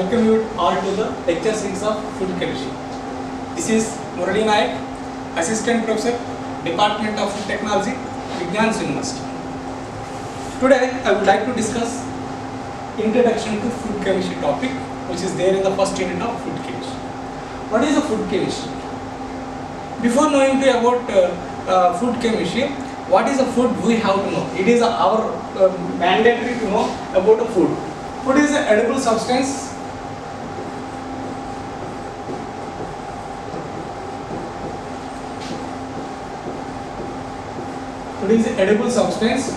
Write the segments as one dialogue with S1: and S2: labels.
S1: welcome you all to the lecture series of food chemistry. This is Murali Nayak, Assistant Professor, Department of Food Technology, Vigyan University. Today I would like to discuss introduction to food chemistry topic, which is there in the first unit of food chemistry. What is a food chemistry? Before knowing about food chemistry, what is a food we have to know. It is our mandatory to know about a food. Food is an edible substance. Food is an edible substance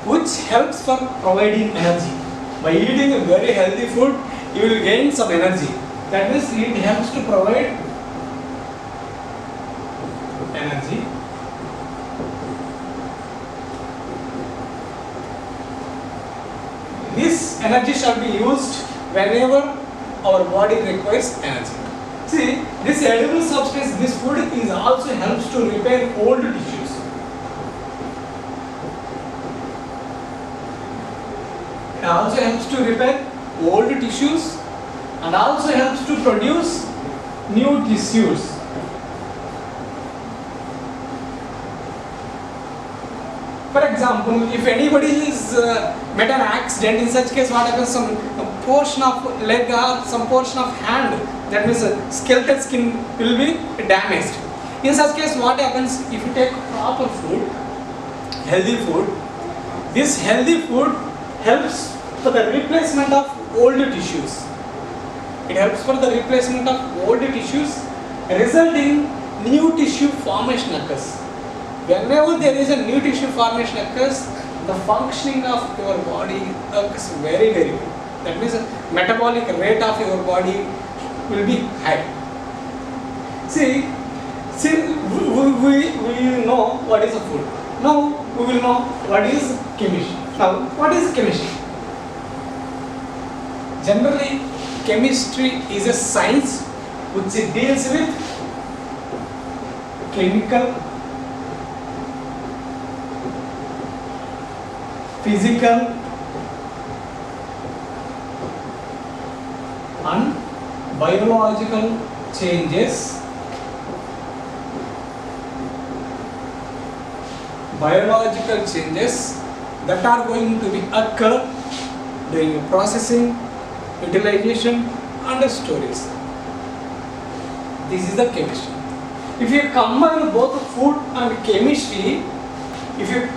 S1: which helps for providing energy. By eating a very healthy food, you will gain some energy. That means it helps to provide energy. This energy shall be used whenever our body requires energy. See, this edible substance, this food is also helps to repair old tissues. It also helps to repair old tissues and also helps to produce new tissues. For example, if anybody is met an accident, in such case what happens, some portion of leg or some portion of hand, that means skeletal skin will be damaged. In such case what happens, if you take proper food, healthy food, this healthy food helps for the replacement of old tissues. It helps for the replacement of old tissues, resulting new tissue formation occurs. Whenever there is a new tissue formation occurs, the functioning of your body occurs very good. That means the metabolic rate of your body will be high. See we know what is a food. Now we will know what is chemistry. Now what is chemistry? Generally, chemistry is a science which deals with chemical, physical and biological changes that are going to be occur during processing, utilization and storage. This is the chemistry. If you combine both food and chemistry, if you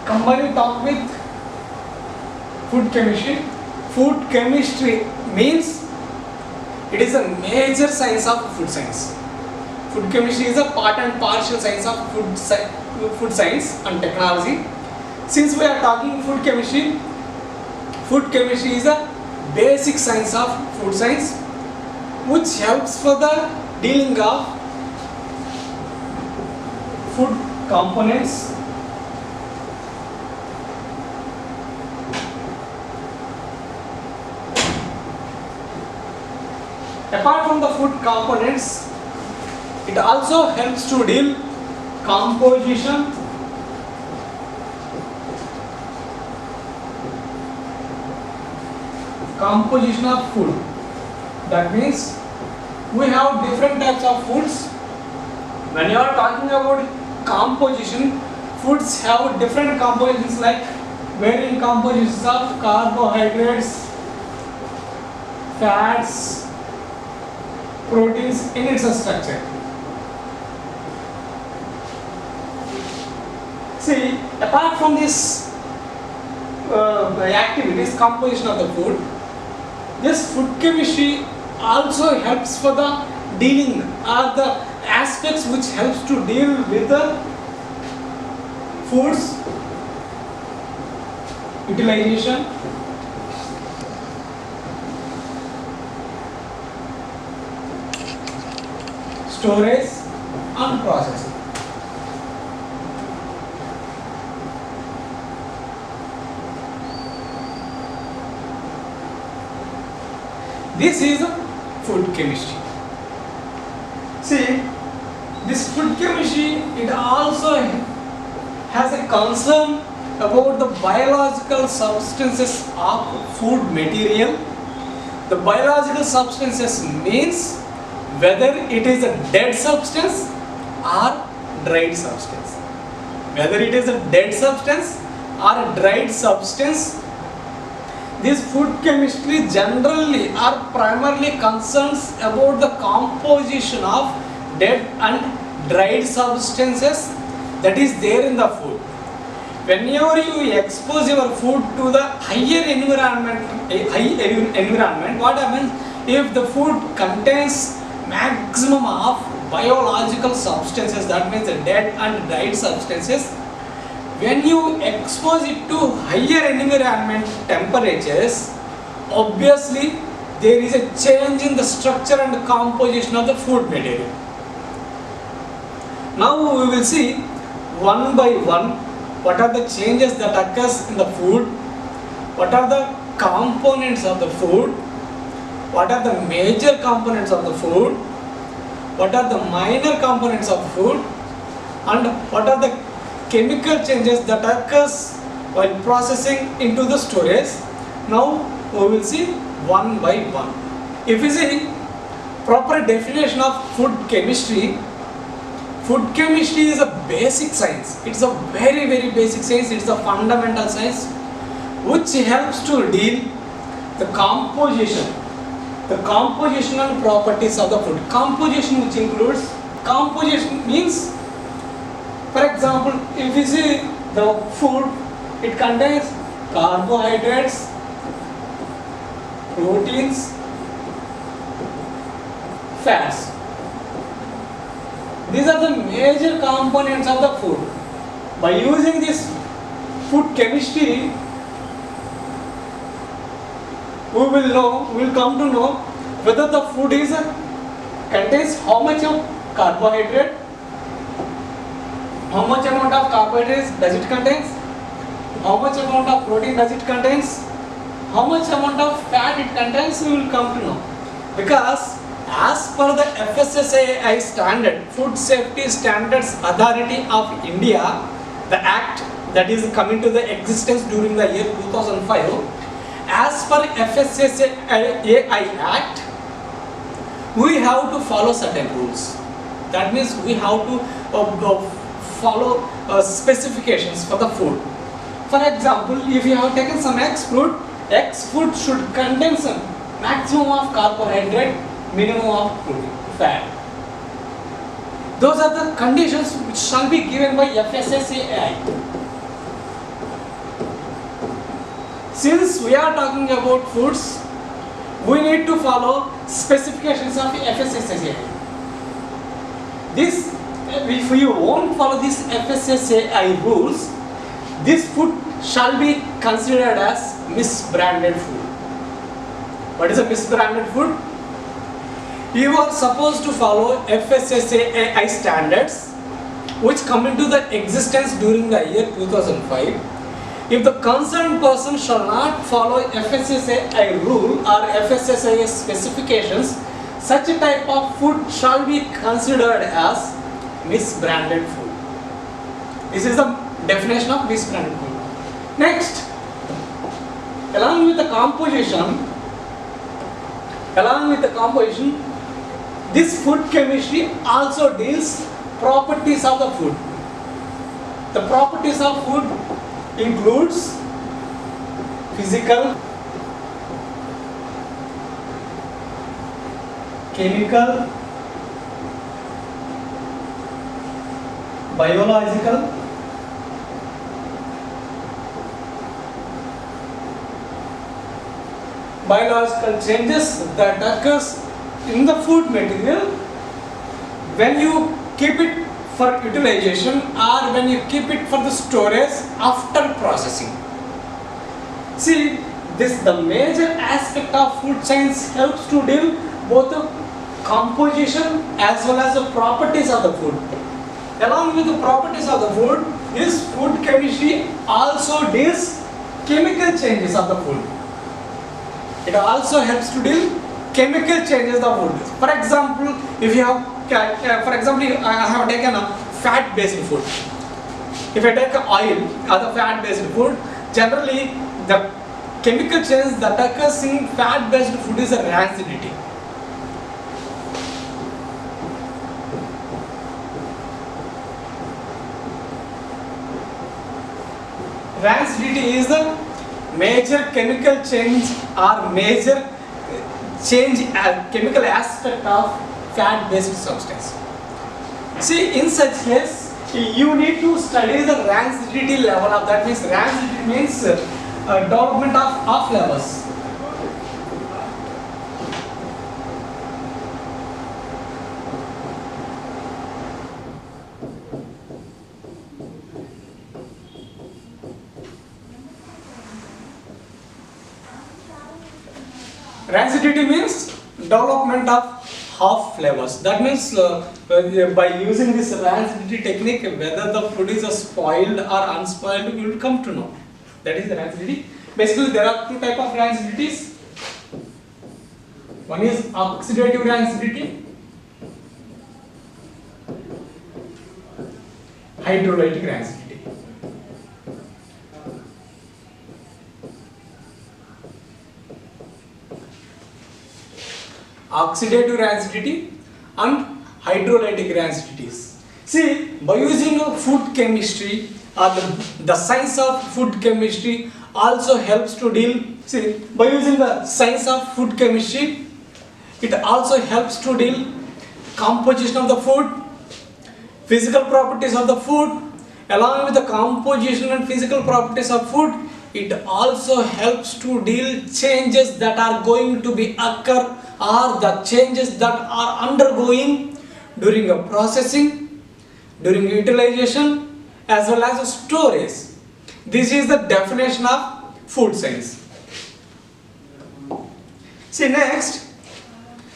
S1: combine it up with food chemistry means it is a major science of food science. Food chemistry is a part and partial science of food science and technology. Since we are talking food chemistry is a basic science of food science which helps for the dealing of food components, apart from the food components, it also helps to deal composition, of food. That means we have different types of foods. When you are talking about composition, foods have different compositions like varying compositions of carbohydrates, fats, proteins in its structure. See, apart from this activities, composition of the food, this food chemistry also helps for the dealing or the aspects which helps to deal with the foods utilization, storage and processing. This is food chemistry. See, this food chemistry, it also has a concern about the biological substances of food material, The biological substances means whether it is a dead substance or dried substance. Whether it is a dead substance or a dried substance, this food chemistry generally or primarily concerns about the composition of dead and dried substances that is there in the food. Whenever you expose your food to the higher environment, what happens if the food contains maximum of biological substances, that means the dead and dried substances. When you expose it to higher environment temperatures, obviously there is a change in the structure and composition of the food material. Now we will see one by one what are the changes that occurs in the food, what are the components of the food, what are the major components of the food, what are the minor components of the food, and what are the chemical changes that occurs while processing into the storage. Now we will see one by one. If we see proper definition of food chemistry is a basic science. It's a very basic science. It's a fundamental science which helps to deal the composition and properties of the food. Composition, which includes, composition means, for example, if you see the food, it contains carbohydrates, proteins, fats. These are the major components of the food. By using this food chemistry, we will come to know whether the food contains how much of carbohydrate, how much amount of carbohydrates does it contains, how much amount of protein does it contains, how much amount of fat it contains, we will come to know. Because as per the FSSAI standard, Food Safety Standards Authority of India, the act that is coming to the existence during the year 2005, as per FSSAI Act, we have to follow certain rules. That means we have to follow specifications for the food. For example, if you have taken some X food should contain some maximum of carbohydrate, minimum of protein, fat. Those are the conditions which shall be given by FSSAI. Since we are talking about foods, we need to follow specifications of FSSAI. If you won't follow these FSSAI rules, this food shall be considered as misbranded food. What is a misbranded food? You are supposed to follow FSSAI standards which come into the existence during the year 2005. If the concerned person shall not follow FSSAI rule or FSSAI specifications, such a type of food shall be considered as misbranded food. This is the definition of misbranded food. Next, along with the composition, this food chemistry also deals properties of the food. The properties of food includes physical, chemical, biological, changes that occurs in the food material when you keep it for utilization or when you keep it for the storage after processing. See, the major aspect of food science helps to deal both the composition as well as the properties of the food. Along with the properties of the food, this food chemistry also deals chemical changes of the food. It also helps to deal chemical changes of food. For example, if you have, I have taken a fat-based food. If I take oil or the fat-based food, generally the chemical change that occurs in fat-based food is a rancidity. Rancidity is the major chemical change or major change chemical aspect of fat-based substance. See, in such case, you need to study the rancidity level of that. Means rancidity means development of levels. Rancidity means development of half flavors. That means by using this rancidity technique, whether the food is spoiled or unspoiled, you will come to know. That is the rancidity. Basically, there are two types of rancidities. One is oxidative rancidity, hydrolytic rancidity. Oxidative rancidity and hydrolytic rancidities. See, by using food chemistry or the science of food chemistry also helps to deal. See, by using the science of food chemistry, it also helps to deal composition of the food, physical properties of the food. Along with the composition and physical properties of food, it also helps to deal changes that are going to be occur or the changes that are undergoing during a processing, during utilization, as well as storage. This is the definition of food science. See, next,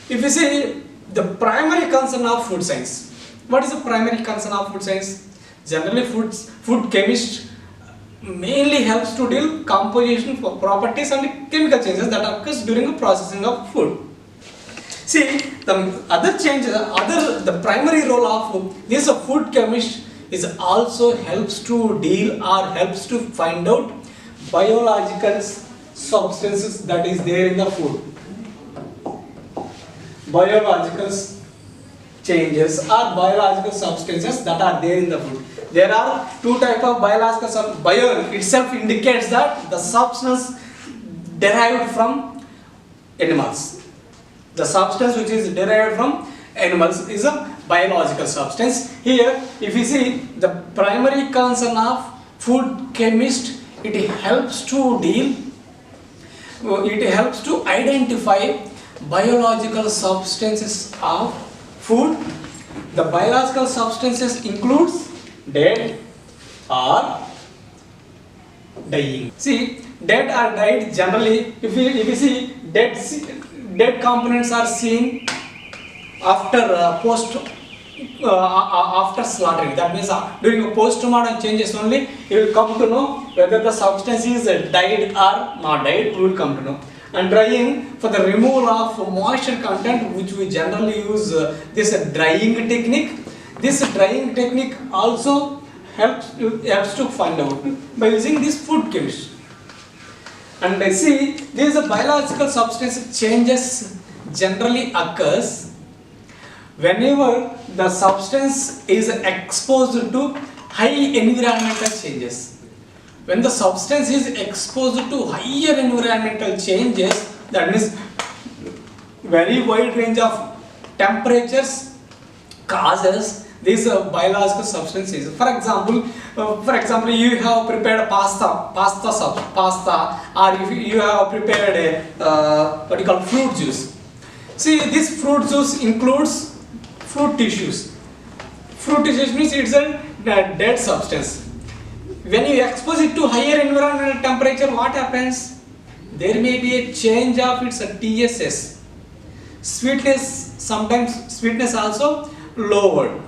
S1: if you see the primary concern of food science. What is the primary concern of food science? Generally, food chemist mainly helps to deal composition properties and chemical changes that occurs during the processing of food. See, the other changes, the primary role of this food chemist is also helps to deal or helps to find out biological substances that is there in the food. Biological changes or biological substances that are there in the food. There are two types of biological substances. Bio itself indicates that the substance derived from animals. The substance which is derived from animals is a biological substance. Here, if you see the primary concern of food chemist, it helps to identify biological substances of food. The biological substances includes dead or dying. See, dead or died generally, if you see dead components are seen after after slaughtering. That means during a post-mortem changes only you will come to know whether the substance is died or not died. We will come to know. And drying, for the removal of moisture content, which we generally use this drying technique. This drying technique also helps to find out by using this food chemistry. And see, these biological substance changes generally occurs whenever the substance is exposed to high environmental changes. When the substance is exposed to higher environmental changes, that means very wide range of temperatures causes these biological substances. For example, you have prepared pasta, or if you have prepared what you call fruit juice. See, this fruit juice includes fruit tissues. Fruit tissues means it's a dead substance. When you expose it to higher environmental temperature, what happens? There may be a change of its TSS. Sweetness also lowered.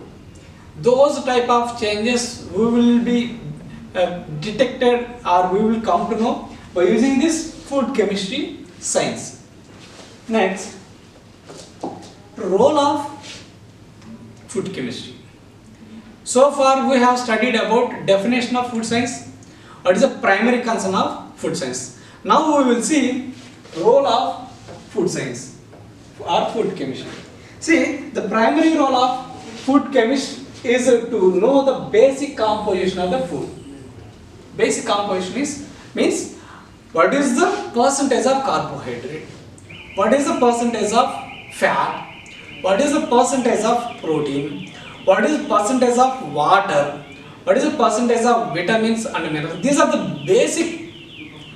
S1: Those type of changes we will be detected or we will come to know by using this food chemistry science. Next, role of food chemistry. So far we have studied about definition of food science. What is the primary concern of food science? Now we will see role of food science or food chemistry. See, the primary role of food chemist is to know the basic composition of the food. Basic composition means what is the percentage of carbohydrate, what is the percentage of fat, what is the percentage of protein, what is the percentage of water, what is the percentage of vitamins and minerals. These are the basic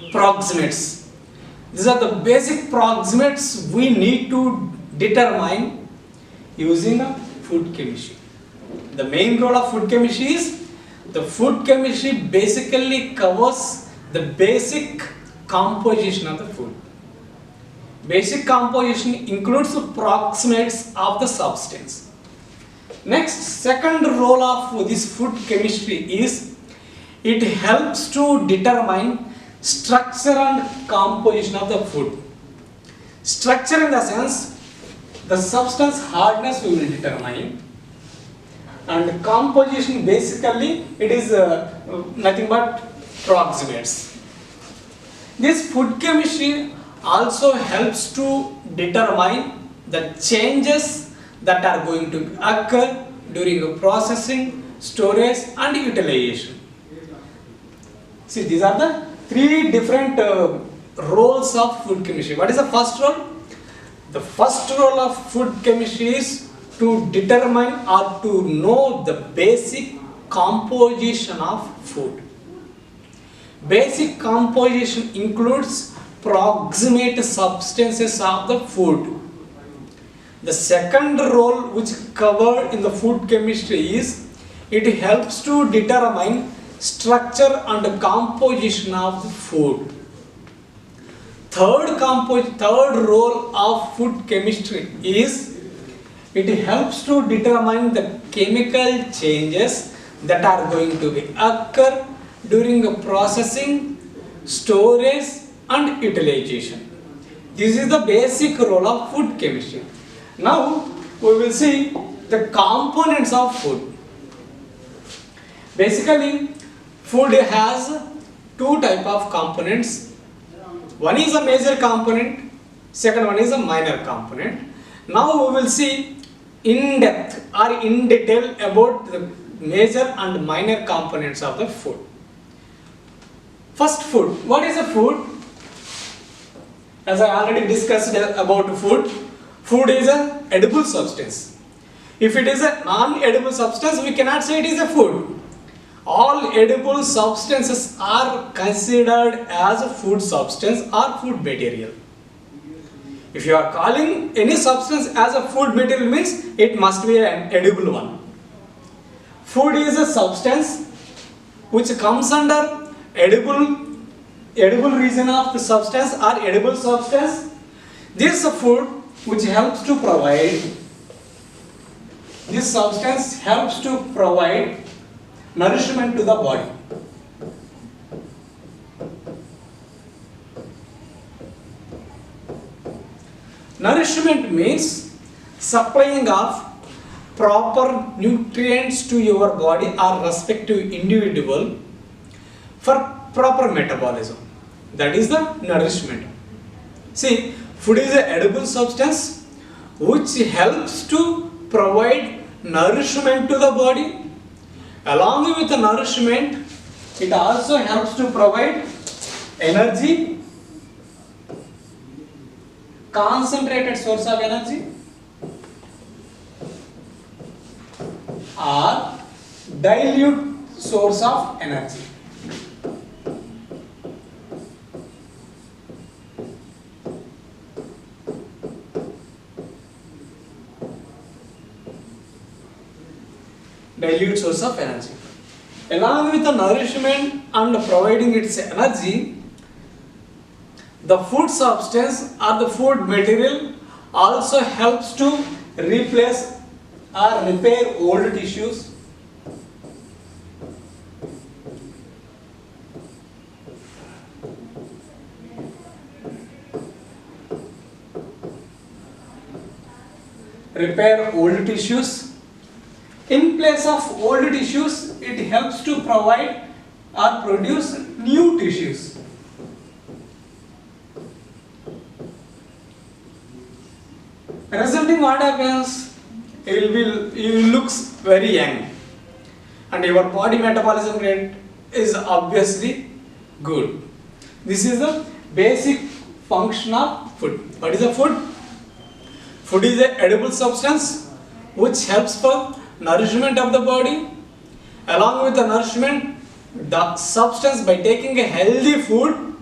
S1: approximates. These are the basic approximates we need to determine using a food chemistry. The main role of food chemistry is the food chemistry basically covers the basic composition of the food. Basic composition includes approximates of the substance. Next, second role of this food chemistry is it helps to determine structure and composition of the food. Structure in the sense, the substance hardness we will determine, and composition basically it is nothing but approximates. This food chemistry also helps to determine the changes that are going to occur during processing, storage and utilization. See, these are the three different roles of food chemistry. What is the first role? The first role of food chemistry is to determine or to know the basic composition of food. Basic composition includes proximate substances of the food. The second role which covered in the food chemistry is it helps to determine structure and composition of the food. Third role of food chemistry is it helps to determine the chemical changes that are going to be occur during the processing, storage and utilization. This is the basic role of food chemistry. Now we will see the components of food. Basically, food has two type of components. One is a major component, second one is a minor component. Now we will see in depth or in detail about the major and minor components of the food. First, food. What is a food? As I already discussed about food, food is an edible substance. If it is a non-edible substance, we cannot say it is a food. All edible substances are considered as a food substance or food material. If you are calling any substance as a food material, means it must be an edible one. Food is a substance which comes under edible region of the substance or edible substance. This is a food which helps to provide, this substance helps to provide nourishment to the body. Nourishment means supplying of proper nutrients to your body or respective individual for proper metabolism. That is the nourishment. See, food is an edible substance which helps to provide nourishment to the body. Along with the nourishment, it also helps to provide energy, concentrated source of energy, or dilute source of energy. Dilute source of energy. Along with the nourishment and providing its energy, the food substance or the food material also helps to replace or repair old tissues, In place of old tissues, it helps to provide or produce new tissues. Resulting what happens? You will looks very young, and your body metabolism rate is obviously good. This is the basic function of food. What is the food? Food is an edible substance which helps for nourishment of the body. Along with the nourishment, the substance, by taking a healthy food,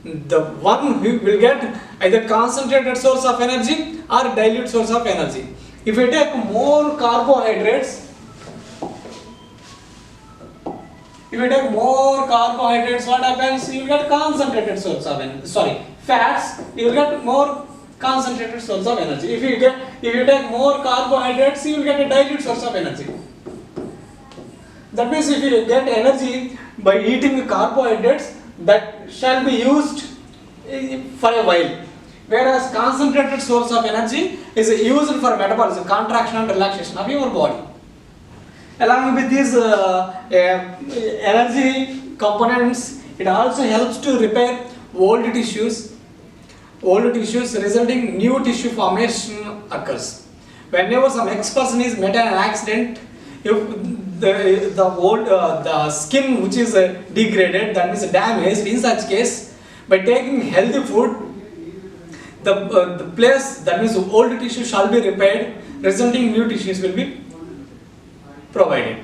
S1: the one who will get either concentrated source of energy or dilute source of energy. If you take more carbohydrates, what happens? You will get concentrated source of energy. Sorry, fats, you will get more concentrated source of energy. If you take more carbohydrates, you will get a dilute source of energy. That means if you get energy by eating carbohydrates, that shall be used for a while, whereas concentrated source of energy is used for metabolism, contraction and relaxation of your body. Along with these energy components, it also helps to repair old tissues, resulting new tissue formation occurs. Whenever some ex-person is met in an accident, if the skin which is degraded, that means damaged, in such case, by taking healthy food, the place, that means old tissue shall be repaired, resulting new tissues will be provided.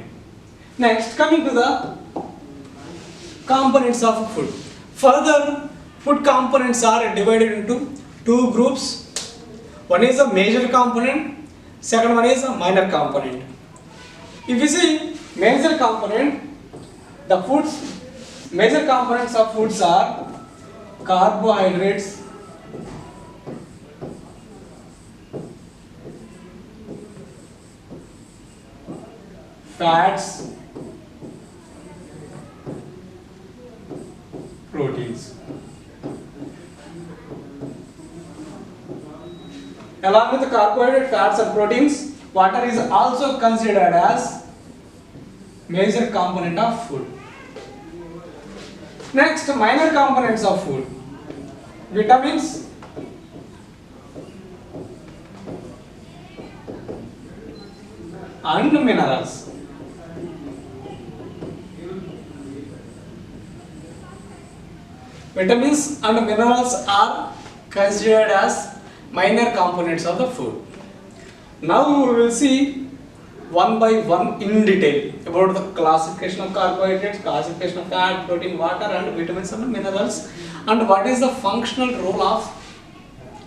S1: Next, coming to the components of food. Further, food components are divided into two groups. One is a major component, second one is a minor component. If you see major component, major components of foods are carbohydrates, fats, proteins. Along with the carbohydrate, fats and proteins, water is also considered as major component of food. Next, minor components of food. Vitamins, and minerals. Vitamins and minerals are considered as minor components of the food. Now we will see one by one in detail about the classification of carbohydrates, classification of fat, protein, water, and vitamins and minerals, and what is the functional role of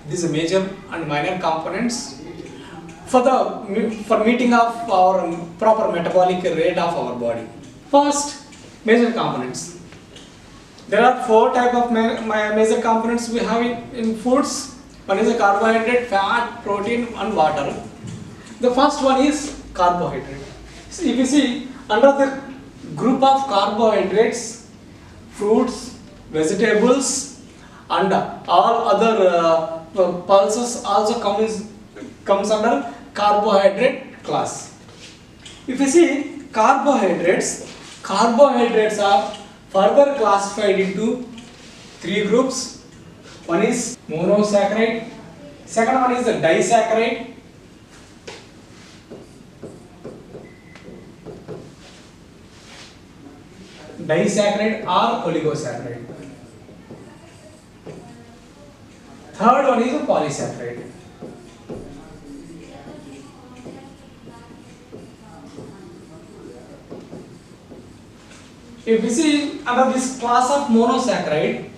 S1: these major and minor components for meeting of our proper metabolic rate of our body. First, major components. There are four types of major components we have in foods. One is a carbohydrate, fat, protein, and water. The first one is carbohydrate. So if you see, under the group of carbohydrates, fruits, vegetables, and all other pulses also comes under carbohydrate class. If you see carbohydrates are further classified into three groups. One is monosaccharide, second one is the disaccharide, or oligosaccharide. Third one is a polysaccharide. If we see under this class of monosaccharide,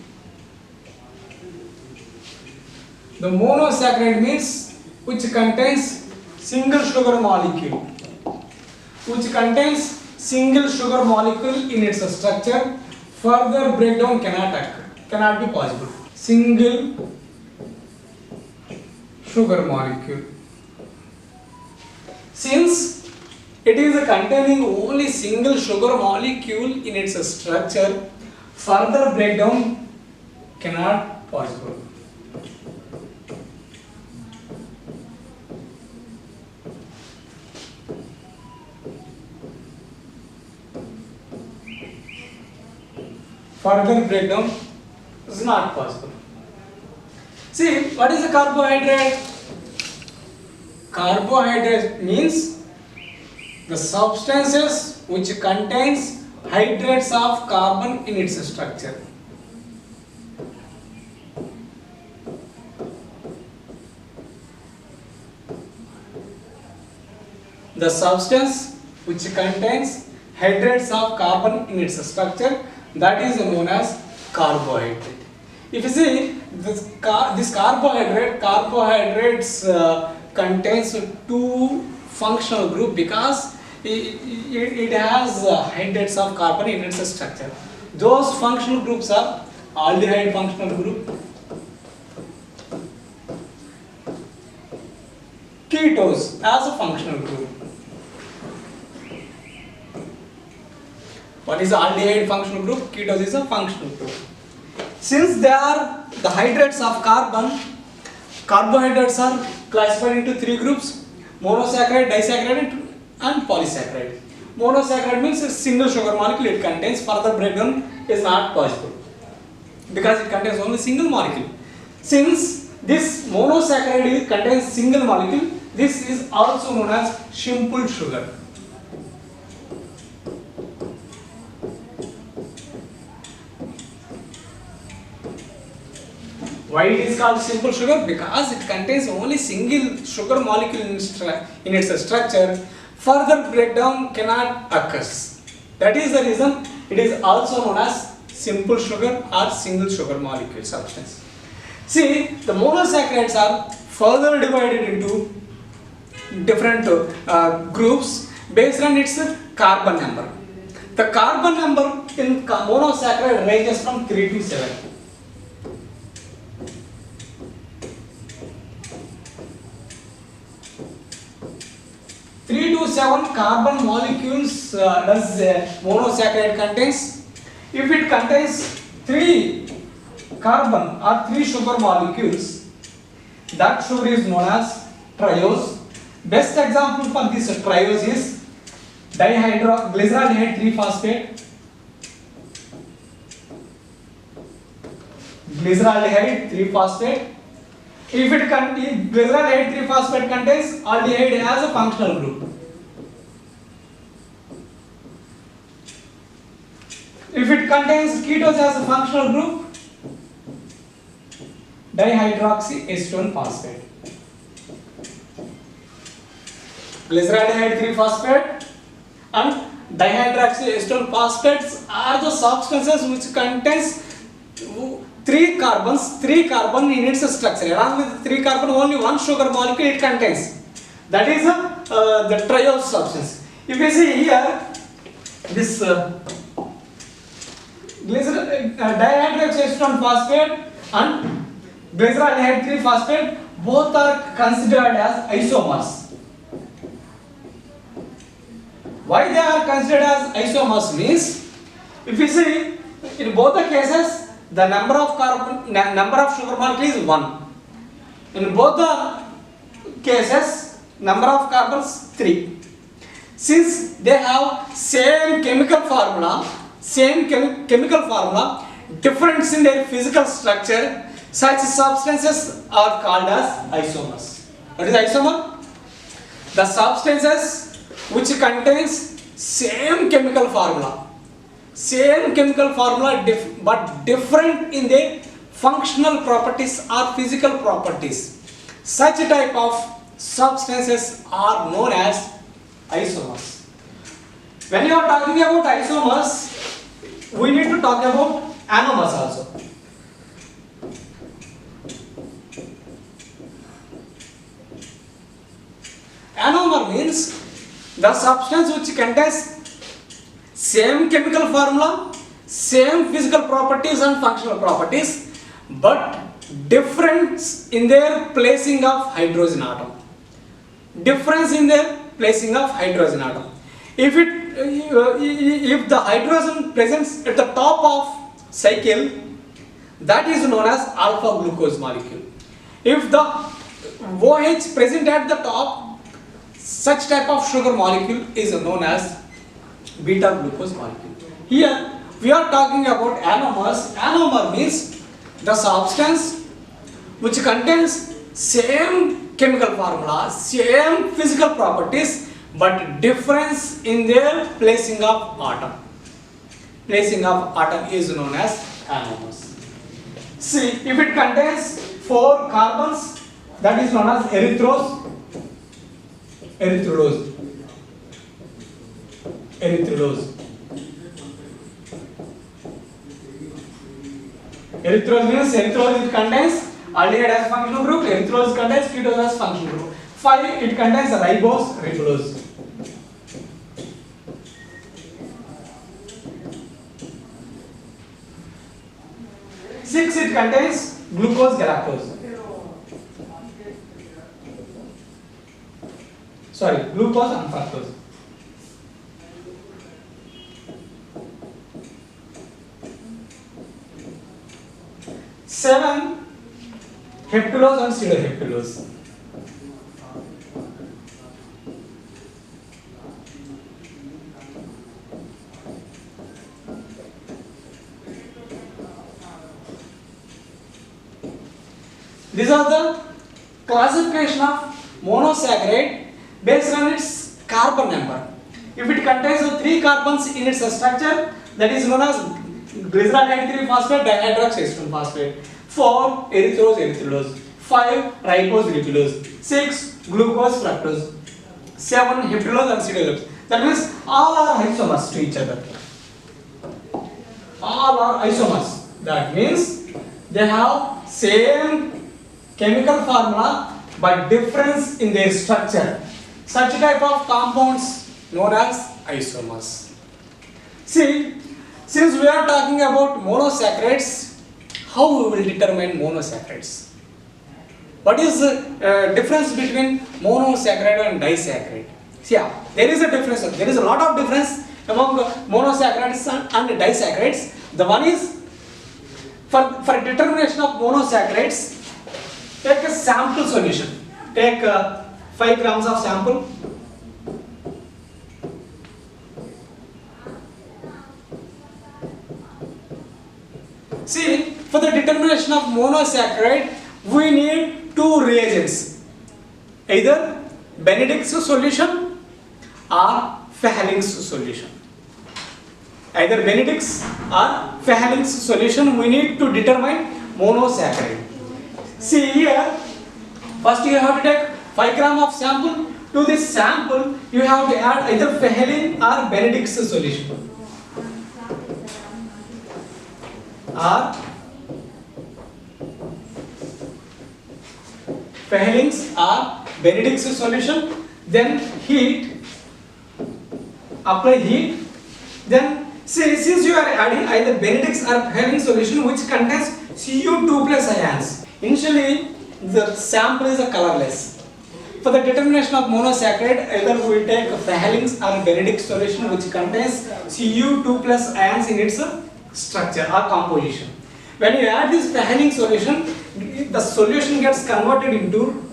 S1: the monosaccharide means which contains single sugar molecule, in its structure. Further breakdown cannot be possible. Single sugar molecule. Since it is containing only single sugar molecule in its structure, further breakdown cannot possible. Further breakdown is not possible. See, what is a carbohydrate? Carbohydrate means the substances which contains hydrates of carbon in its structure. The substance which contains hydrates of carbon in its structure, that is known as carbohydrate. If you see this carbohydrates contains two functional group because it has hydrates of carbon in its structure. Those functional groups are aldehyde functional group, ketose as a functional group. One is aldehyde functional group, ketose is a functional group. Since they are the hydrates of carbon, carbohydrates are classified into three groups: monosaccharide, disaccharide and polysaccharide. Monosaccharide means a single sugar molecule it contains, further breakdown is not possible because it contains only single molecule. Since this monosaccharide contains single molecule, this is also known as simple sugar. Why it is called simple sugar? Because it contains only single sugar molecule in its structure. Further breakdown cannot occur. That is the reason it is also known as simple sugar or single sugar molecule substance. See, the monosaccharides are further divided into different groups based on its carbon number. The carbon number in monosaccharide ranges from 3 to 7. 3 to 7 carbon molecules does monosaccharide contains. If it contains 3 carbon or 3 sugar molecules, that sugar is known as triose. Best example for this triose is glyceraldehyde 3-phosphate. Glyceraldehyde 3-phosphate. If it contains glyceraldehyde 3-phosphate contains aldehyde as a functional group. If it contains ketose as a functional group, dihydroxyacetone phosphate. Glyceraldehyde 3-phosphate and dihydroxyacetone phosphates are the substances which contains 3 carbon in its structure. Along with 3 carbon, only one sugar molecule it contains. That is the triose substance. If you see here, this dihydroxyacetone phosphate and glyceraldehyde 3-phosphate both are considered as isomers. Why they are considered as isomers means, if you see in both the cases the number of sugar molecule is 1. In both the cases number of carbons 3. Since they have same chemical formula, difference in their physical structure, such substances are called as isomers. What is isomer? The substances which contains same chemical formula but different in their functional properties or physical properties. Such type of substances are known as isomers. When you are talking about isomers, we need to talk about anomers also. Anomer means the substance which contains same chemical formula, same physical properties and functional properties, but difference in their placing of hydrogen atom. Difference in their placing of hydrogen atom. If the hydrogen presents at the top of cycle, that is known as alpha glucose molecule. If the OH present at the top, such type of sugar molecule is known as beta glucose molecule. Here we are talking about anomers. Anomer means the substance which contains same chemical formula, same physical properties, but difference in their placing of atom. Placing of atom is known as anomers. See, if it contains 4 carbons, that is known as erythrose, erythrulose. Erythrulose. Erythrose means erythrose it contains aldehyde as functional group, erythrose contains ketose as functional group. 5 it contains ribose, ribulose. 6 it contains glucose, galactose. Sorry, glucose and fructose. 7 heptulose and pseudoheptulose. These are the classification of monosaccharide based on its carbon number. If it contains 3 carbons in its structure, that is known as glyceraldehyde 3 phosphate dihydroxyacetone phosphate. 4 erythrose, erythrulose. 5 ribose, ribulose. 6 glucose, fructose. 7 heptulose and pseudoheptulose. That means all are isomers to each other. All are isomers. That means they have same chemical formula but difference in their structure. Such type of compounds known as isomers. See, since we are talking about monosaccharides, how we will determine monosaccharides? What is the difference between monosaccharide and disaccharide? See, yeah, there is a difference. There is a lot of difference among monosaccharides and disaccharides. The one is for determination of monosaccharides, take a sample solution. Take 5 grams of sample. See, for the determination of monosaccharide, we need 2 reagents. Either Benedict's solution or Fehling's solution. Either Benedict's or Fehling's solution we need to determine monosaccharide. See here, first you have to take 5 gram of sample. To this sample, you have to add either Fehling or Benedict's solution. Or Fehling's or Benedict's solution. Then heat, apply heat. Then see, since you are adding either Benedict's or Fehling's solution which contains Cu2 plus ions. Initially, the sample is colorless. For the determination of monosaccharide, either we will take Fehling's or Benedict's solution which contains Cu2 plus ions in its structure or composition. When you add this Fehling's solution, the solution gets converted into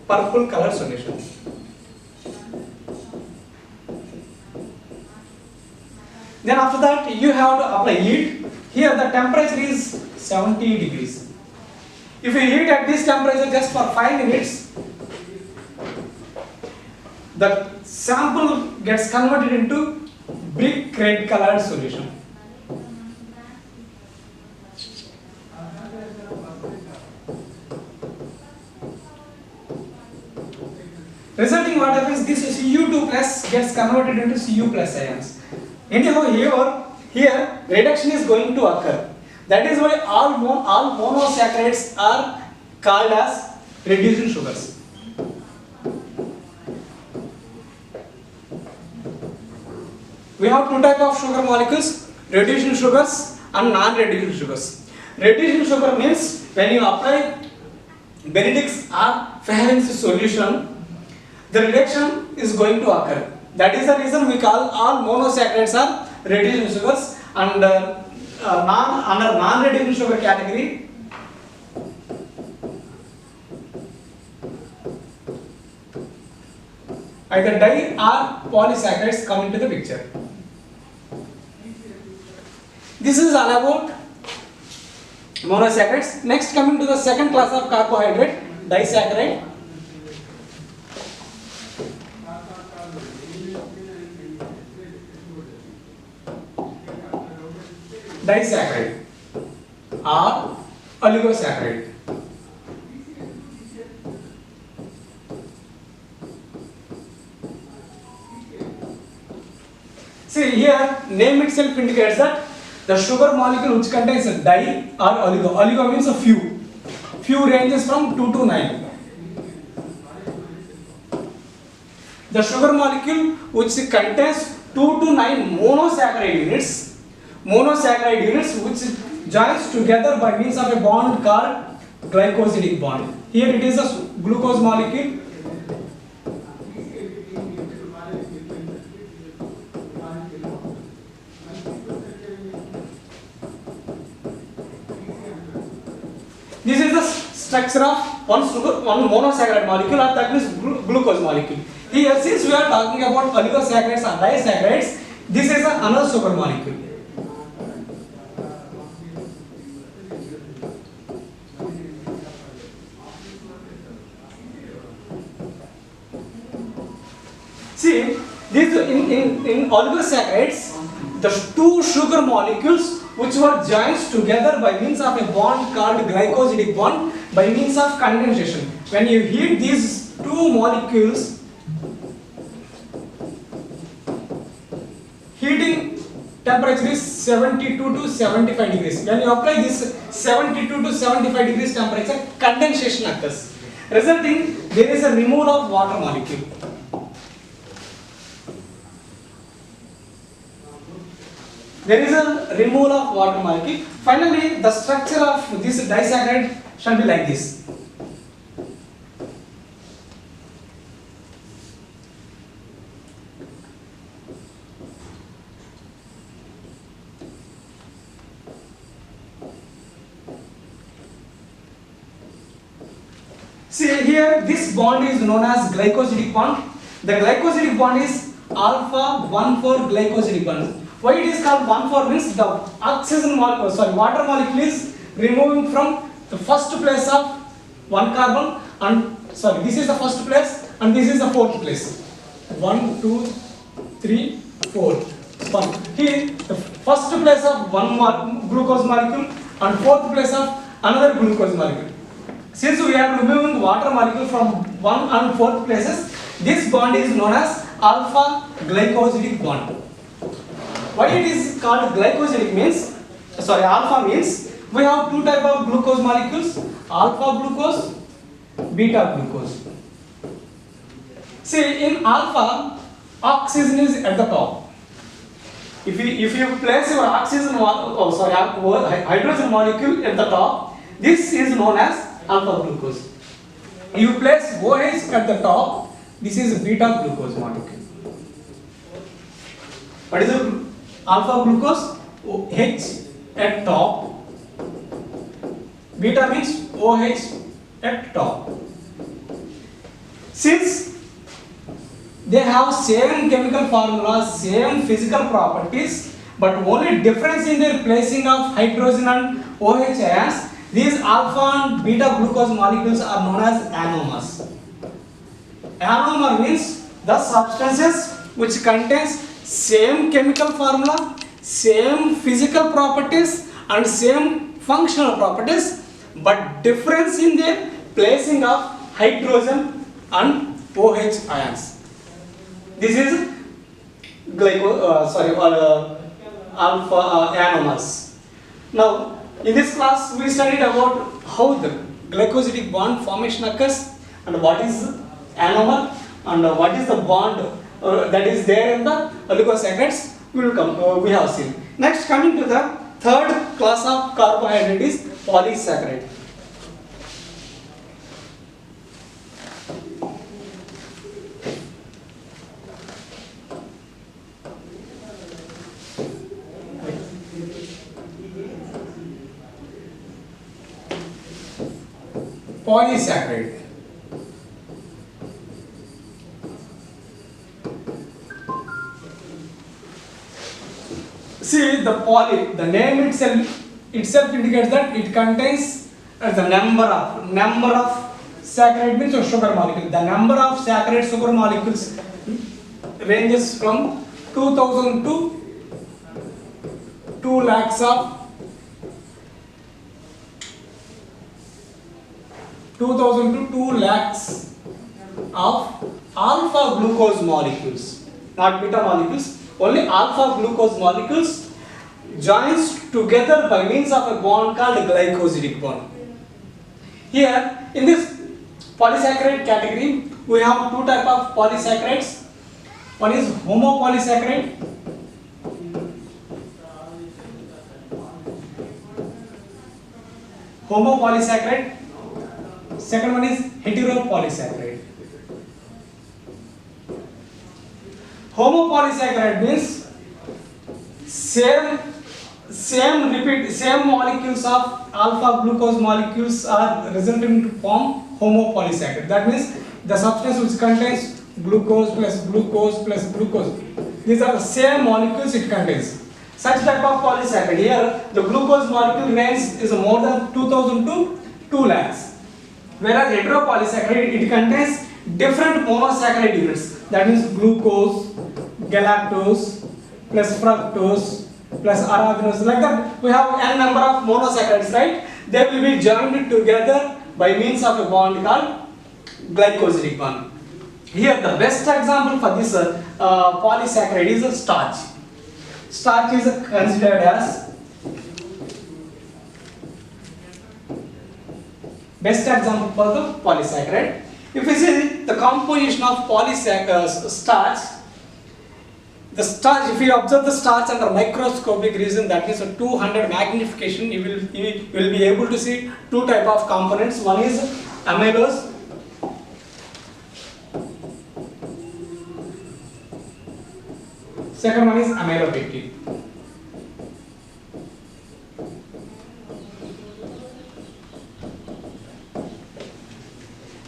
S1: purple color solution. Then after that, you have to apply heat. Here the temperature is 70 degrees. If you heat at this temperature just for 5 minutes, the sample gets converted into brick red colored solution. Resulting what happens, this Cu2 plus gets converted into Cu plus ions. Anyhow, here reduction is going to occur. That is why all monosaccharides are called as reducing sugars. We have 2 types of sugar molecules, reducing sugars and non-reducing sugars. Reducing sugar means when you apply Benedict's or Fehling's solution, the reduction is going to occur. That is the reason we call all monosaccharides are reducing sugars, and under non-reducing sugar category, either di or polysaccharides come into the picture. This is all about monosaccharides. Next, coming to the second class of carbohydrate, disaccharide. Disaccharide or oligosaccharide. See here, name itself indicates that the sugar molecule which contains a di or oligo. Oligo means a few. Few ranges from 2 to 9. The sugar molecule which contains 2 to 9 monosaccharide units which joins together by means of a bond called glycosidic bond. Here it is a glucose molecule. This is the structure of one monosaccharide molecule, or that means glucose molecule. Here, since we are talking about oligosaccharides or disaccharides, this is another sugar molecule. See, this in oligosaccharides, the two sugar molecules which were joined together by means of a bond called glycosidic bond by means of condensation. When you heat these two molecules, heating temperature is 72 to 75 degrees. When you apply this 72 to 75 degrees temperature, condensation occurs, resulting there is a removal of water molecule. There is a removal of water molecule. Finally, the structure of this disaccharide shall be like this. See here, this bond is known as glycosidic bond. The glycosidic bond is alpha 1,4 glycosidic bond. Why it is called 1,4 means the oxygen molecule, water molecule is removing from the first place of one carbon, and this is the first place and this is the fourth place. 1, 2, 3, 4. 1. Here the first place of one glucose molecule and fourth place of another glucose molecule. Since we are removing water molecule from 1 and 4th places, this bond is known as alpha glycosidic bond. Why it is called glycosidic means, alpha means we have two type of glucose molecules, alpha glucose, beta glucose. See, in alpha, oxygen is at the top. If you place your hydrogen molecule at the top, this is known as alpha glucose. You place OH at the top, this is beta glucose molecule. What is the alpha glucose? OH at top. Beta means OH at top. Since they have same chemical formula, same physical properties, but only difference in their placing of hydrogen and OH ions, these alpha and beta glucose molecules are known as anomers. Anomer means the substances which contains same chemical formula, same physical properties and same functional properties, but difference in their placing of hydrogen and OH ions. This is alpha anomers. Now, in this class, we studied about how the glycosidic bond formation occurs and what is anomer and what is the bond that is there in the oligosaccharides. We have seen. Next, coming to the third class of carbohydrate is polysaccharide. Polysaccharide. See, the name itself indicates that it contains the number of Saccharide means a sugar molecule. The number of saccharide sugar molecules ranges from 2000 to 2 lakhs of 2000 to 2 lakhs of alpha glucose molecules, not beta molecules, only alpha glucose molecules joins together by means of a bond called glycosidic bond. Here in this polysaccharide category we have two type of polysaccharides. One is homopolysaccharide, second one is heteropolysaccharide. Homopolysaccharide means same molecules of alpha glucose molecules are resulting to form homopolysaccharide. That means the substance which contains glucose plus glucose plus glucose, these are the same molecules it contains. Such type of polysaccharide, here the glucose molecule range is more than 2000 to 2 lakhs. Whereas heteropolysaccharide, it contains different monosaccharide units, that means glucose, galactose plus fructose plus arabinose, like that we have n number of monosaccharides, right? They will be joined together by means of a bond called glycosidic bond. Here the best example for this polysaccharide is a starch. Starch is considered as best example for the polysaccharide. If we see the composition of starch, the starch, if you observe the starch under microscopic region, that is a 200 magnification, you will be able to see two type of components. One is amylose, second one is amylopectin.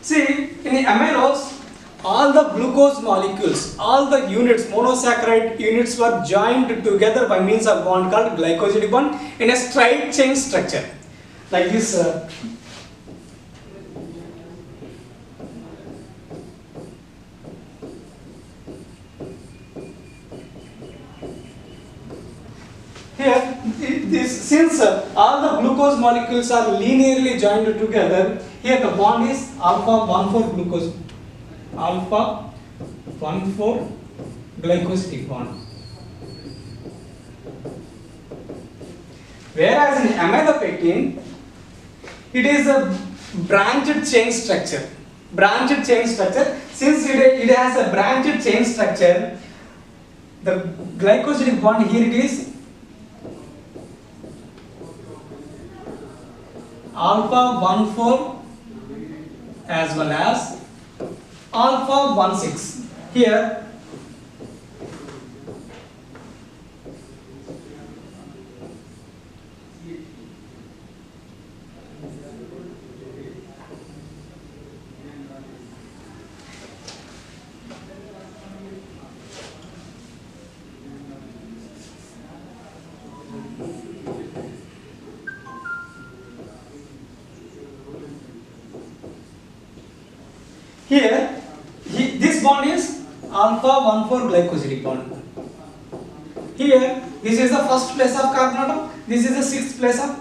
S1: See, in the amylose, all the glucose molecules, all the units, monosaccharide units were joined together by means of bond called glycosidic bond in a straight chain structure, like this. Here, since all the glucose molecules are linearly joined together, here the bond is alpha 1,4 glucose, alpha 1,4 glycosidic bond. Whereas in amylopectin, it is a branched chain structure. Branched chain structure. Since it has a branched chain structure, the glycosidic bond here it is alpha 1,4 as well as alpha 1,6. Here this bond is alpha 1,4 glycosidic bond. Here, this is the first place of carbon atom, this is the sixth place of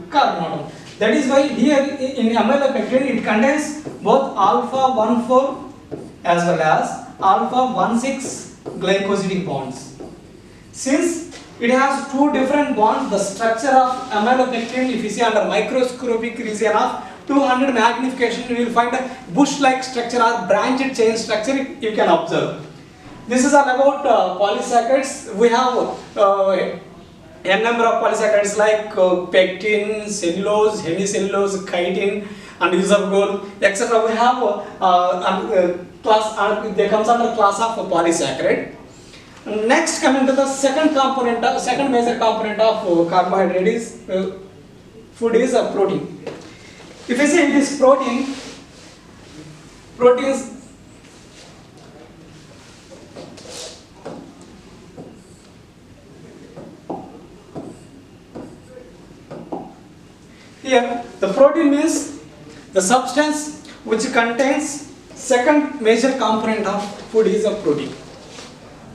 S1: carbon atom. That is why here in amylopectin it contains both alpha 1,4 as well as alpha 1,6 glycosidic bonds. Since it has two different bonds, the structure of amylopectin, if you see under microscopic region of 200 magnification, you will find a bush-like structure or branched chain structure you can observe. This is all about polysaccharides. We have n number of polysaccharides like pectin, cellulose, hemicellulose, chitin, and isabgol, etc. We have class. They comes under class of polysaccharide. Next, coming to the second major component of carbohydrate is food is protein. If you see this proteins here, the protein means the substance which contains second major component of food is a protein.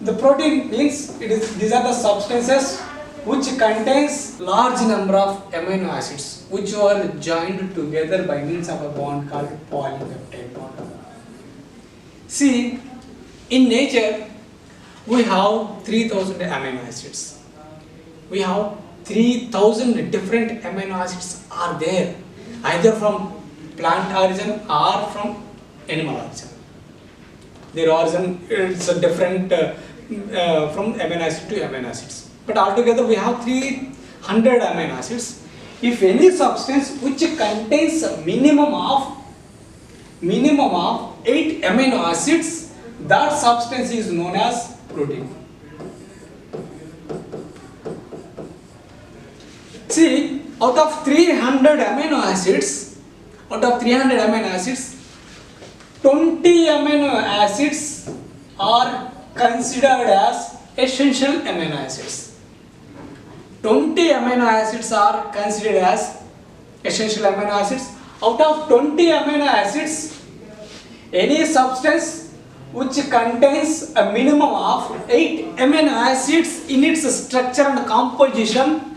S1: The protein means these are the substances which contains large number of amino acids which are joined together by means of a bond called polypeptide bond. See, in nature we have 3000 amino acids. We have 3000 different amino acids are there, either from plant origin or from animal origin. Their origin is different from amino acid to amino acids. But altogether we have 300 amino acids. If any substance which contains a minimum of 8 amino acids, that substance is known as protein. See, out of 300 amino acids, 20 amino acids are considered as essential amino acids. 20 amino acids are considered as essential amino acids. Out of 20 amino acids, any substance which contains a minimum of 8 amino acids in its structure and composition,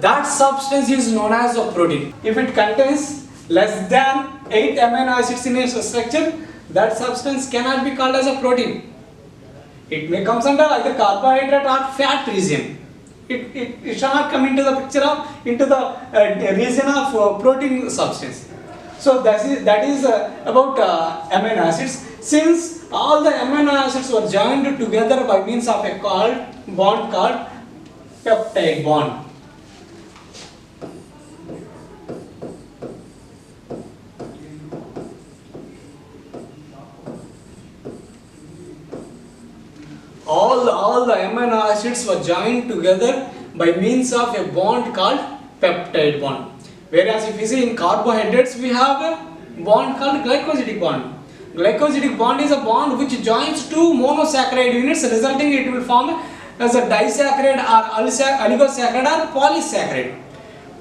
S1: that substance is known as a protein. If it contains less than 8 amino acids in its structure, that substance cannot be called as a protein. It may come under either carbohydrate or fat region. It shall not come into the picture of into the region of protein substance. So that is about amino acids. Since all the amino acids were joined together by means of a bond called peptide bond. All the amino acids were joined together by means of a bond called peptide bond. Whereas if you see in carbohydrates, we have a bond called glycosidic bond. Glycosidic bond is a bond which joins two monosaccharide units, resulting it will form as a disaccharide or oligosaccharide or polysaccharide.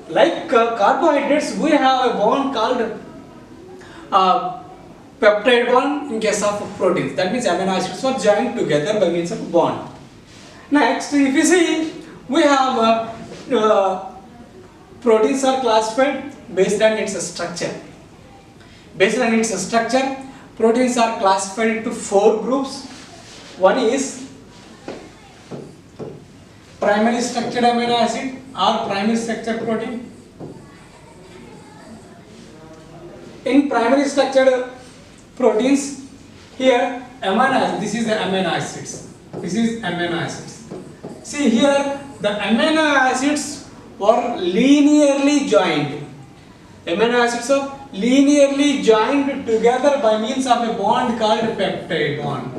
S1: Like carbohydrates, we have a bond called peptide bond in case of proteins. That means amino acids were joined together by means of bond. Next, if you see, we have proteins are classified based on its structure. Based on its structure, proteins are classified into 4 groups. One is primary structured amino acid or primary structured protein. In primary structured proteins, here amino acids, this is the amino acids. This is amino acids. See here, the amino acids were linearly joined. Amino acids are linearly joined together by means of a bond called peptide bond.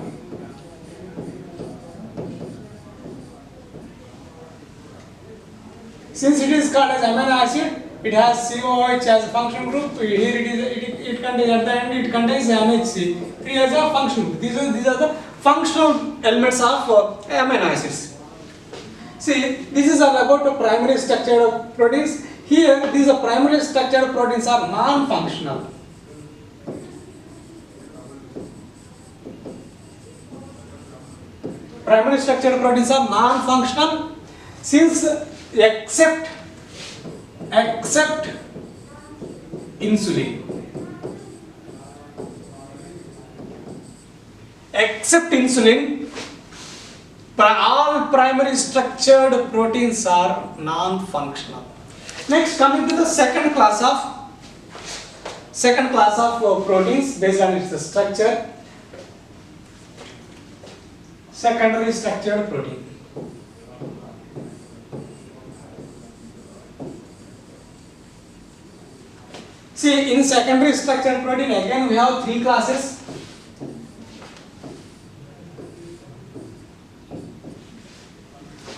S1: Since it is called as amino acid, it has COOH as a function group. Here it contains at the end it contains NHC. 3 as a function group. These are the functional elements of amino acids. See, this is all about the primary structure of proteins. Here, these are primary structured proteins are non-functional. Primary structured proteins are non-functional since except insulin. Except insulin, all primary structured proteins are non-functional. Next, coming to the second class of proteins based on its structure. Secondary structured protein. See, in secondary structured protein again we have 3 classes.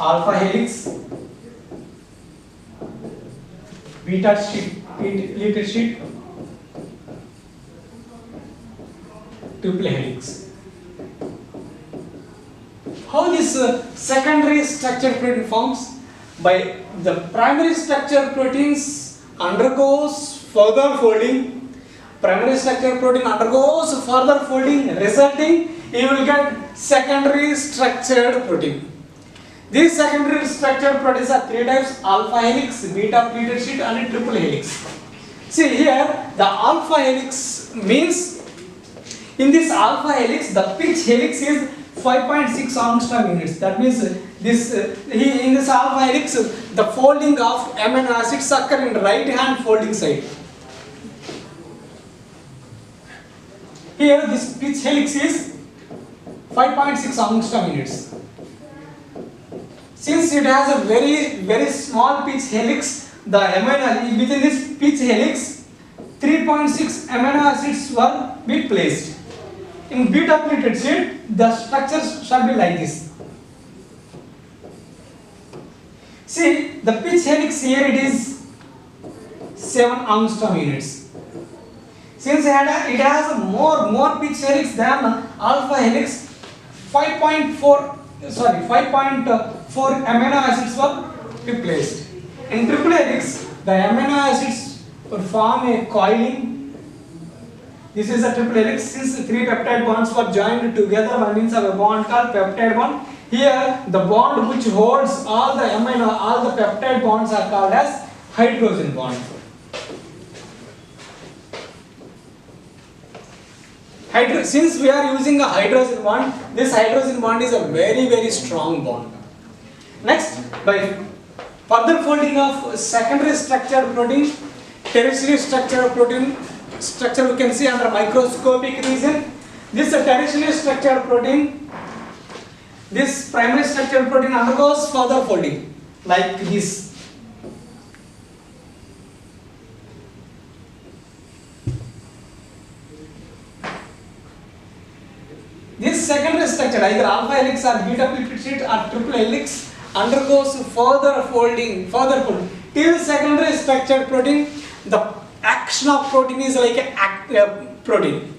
S1: Alpha helix, beta sheet, triple helix. How this secondary structured protein forms? By the primary structured proteins undergoes further folding primary structured protein undergoes further folding, resulting you will get secondary structured protein. These secondary structured proteins are three types: alpha helix, beta pleated sheet and triple helix. See here, the alpha helix means, in this alpha helix, the pitch helix is 5.6 angstrom units. That means this in this alpha helix, the folding of amino acids occur in right hand folding side. Here this pitch helix is 5.6 angstrom units. Since it has a very small pitch helix, the amino within this pitch helix 3.6 amino acids were be placed. In beta pleated sheet, the structure shall be like this. See, the pitch helix here it is 7 angstrom units. Since it has more pitch helix than alpha helix, 5.4 amino acids were placed. In triple helix, the amino acids form a coiling. This is a triple helix. Since three peptide bonds were joined together by means of a bond called peptide bond, here the bond which holds all the peptide bonds are called as hydrogen bond. Since we are using a hydrogen bond, this hydrogen bond is a very strong bond. Next, by further folding of secondary structured protein, tertiary structured protein structure we can see under microscopic region. This tertiary structured protein, this primary structured protein undergoes further folding like this. This secondary structure, either alpha helix or beta pleated sheet or triple helix, undergoes further folding till secondary structured protein. The action of protein is like a protein.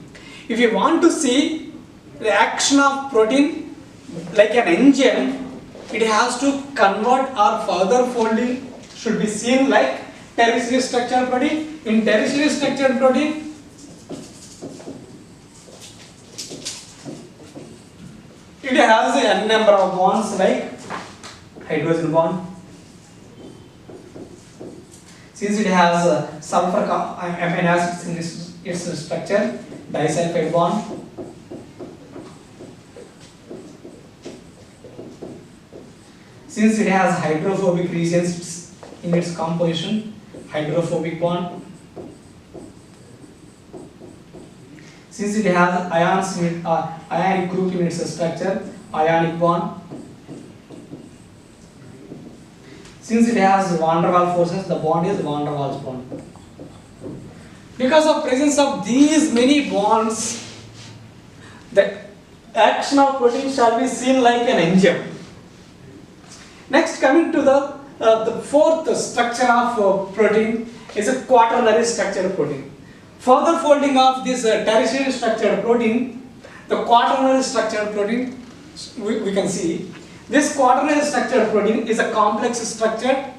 S1: If you want to see the action of protein like an engine, it has to convert or further folding should be seen like tertiary structured protein. In tertiary structured protein, it has a n number of bonds like hydrogen bond. Since it has sulfur amino acids in its structure, disulfide bond. Since it has hydrophobic regions in its composition, hydrophobic bond. Since it has ions in ionic group in its structure, ionic bond. Since it has van der Waals forces, the bond is van der Waals bond. Because of presence of these many bonds, the action of protein shall be seen like an engine. Next, coming to the fourth structure of protein is a quaternary structured protein. Further folding of this tertiary structured protein, the quaternary structured protein, we can see. This quaternary structured protein is a complex structure.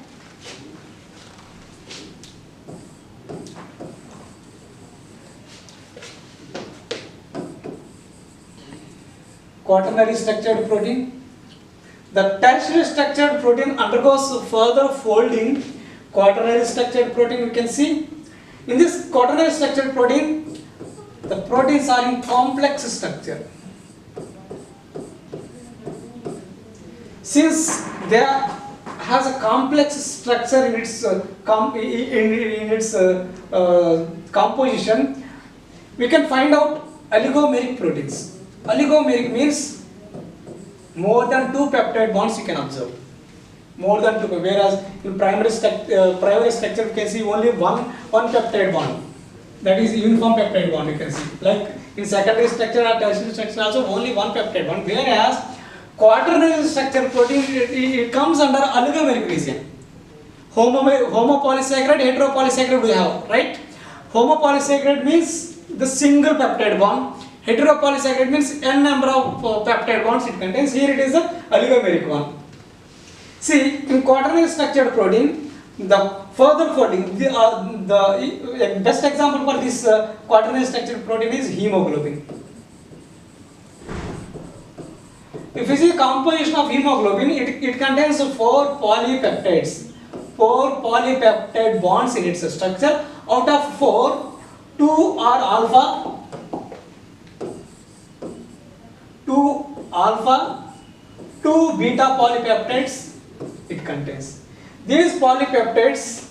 S1: Quaternary structured protein. The tertiary structured protein undergoes further folding. Quaternary structured protein, you can see. In this quaternary structured protein, the proteins are in complex structure. Since there has a complex structure in its composition, we can find out oligomeric proteins. Oligomeric means more than 2 peptide bonds you can observe. More than 2, whereas in primary structure you can see only one peptide bond. That is uniform peptide bond you can see. Like in secondary structure or tertiary structure also only one peptide bond. Whereas quaternary structure protein it comes under oligomeric region. Homopolysaccharide, heteropolysaccharide we have, right? Homopolysaccharide means the single peptide bond. Heteropolysaccharide means n number of peptide bonds it contains. Here it is the oligomeric one. See, in quaternary structured protein, The further folding, the best example for this quaternary structured protein is hemoglobin. If you see composition of hemoglobin, it contains 4 polypeptides, 4 polypeptide bonds in its structure. Out of 4, 2 are alpha, 2 beta polypeptides it contains. These polypeptides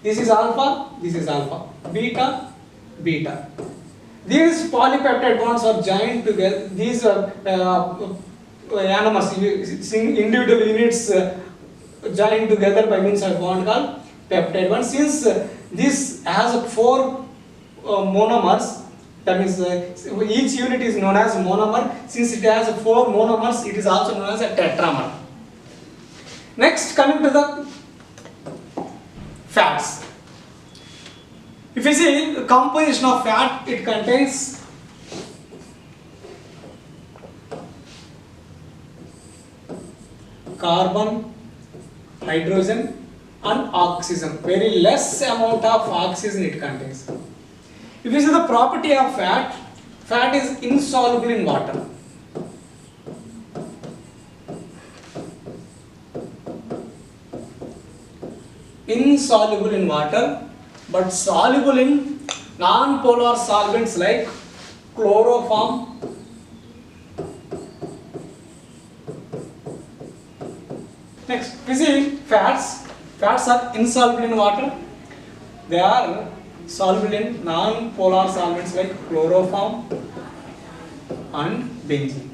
S1: this is alpha, beta, beta. These polypeptide bonds are joined together. These are anonymous individual units joined together by means of bond called peptide bond. Since this has 4 monomers, that means each unit is known as monomer. Since it has 4 monomers, it is also known as a tetramer. Next, coming to the fats. If you see the composition of fat, it contains carbon, hydrogen and oxygen. Very less amount of oxygen it contains. If you see the property of fat, fat is insoluble in water. Insoluble in water, but soluble in non-polar solvents like chloroform, next, we see fats. Fats are insoluble in water. They are soluble in non-polar solvents like chloroform and benzene.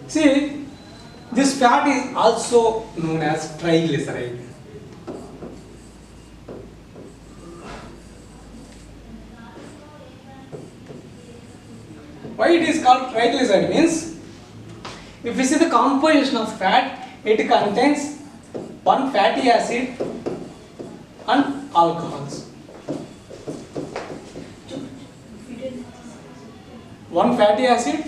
S1: See, this fat is also known as triglyceride. Why it is called triglyceride means, if you see the composition of fat, it contains 1 fatty acid and alcohols. 1 fatty acid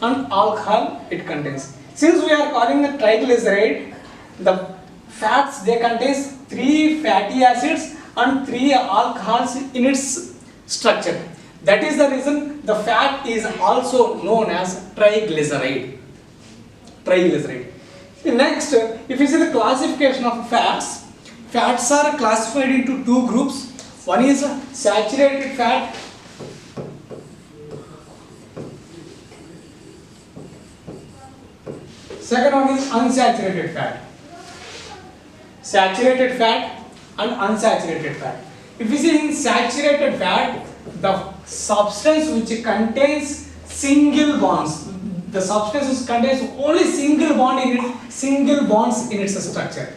S1: and alcohol it contains. Since we are calling it triglyceride, the fats they contains 3 fatty acids and 3 alcohols in its structure. That is the reason the fat is also known as triglyceride. Next, if you see the classification of fats, fats are classified into 2 groups. One is saturated fat, second one is unsaturated fat. Saturated fat and unsaturated fat. If you see in saturated fat, the substance which contains single bonds, the substance which contains only single bonds in its structure.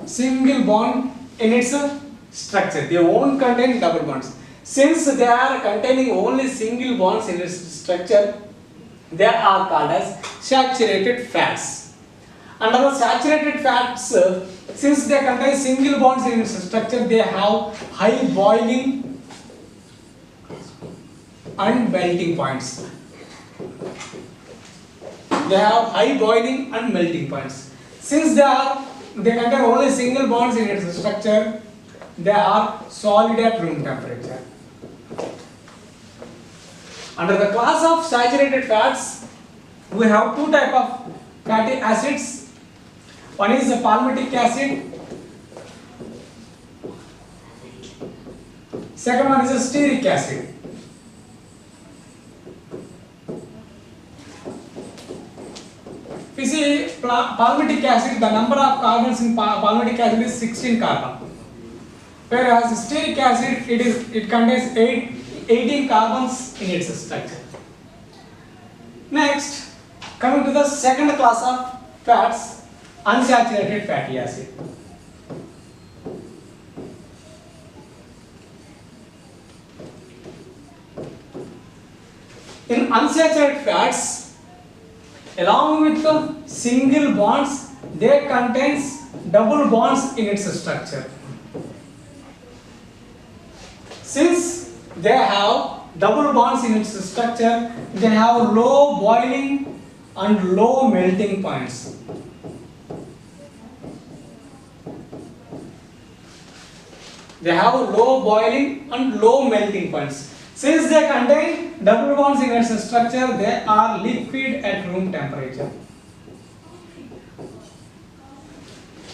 S1: Single bond in its structure. They won't contain double bonds. Since they are containing only single bonds in its structure, they are called as saturated fats. Under the saturated fats, since they contain single bonds in its structure, they have high boiling and melting points. They have high boiling and melting points. Since they contain only single bonds in its structure, they are solid at room temperature. Under the class of saturated fats, we have 2 types of fatty acids. One is the palmitic acid, second one is the stearic acid. If you see palmitic acid, the number of carbons in palmitic acid is 16 carbon. Whereas stearic acid, it contains 18 carbons in its structure. Next, coming to the second class of fats, unsaturated fatty acid. In unsaturated fats, along with the single bonds, they contains double bonds in its structure. Since they have double bonds in its structure, they have low boiling and low melting points. They have low boiling and low melting points. Since they contain double bonds in its structure, they are liquid at room temperature.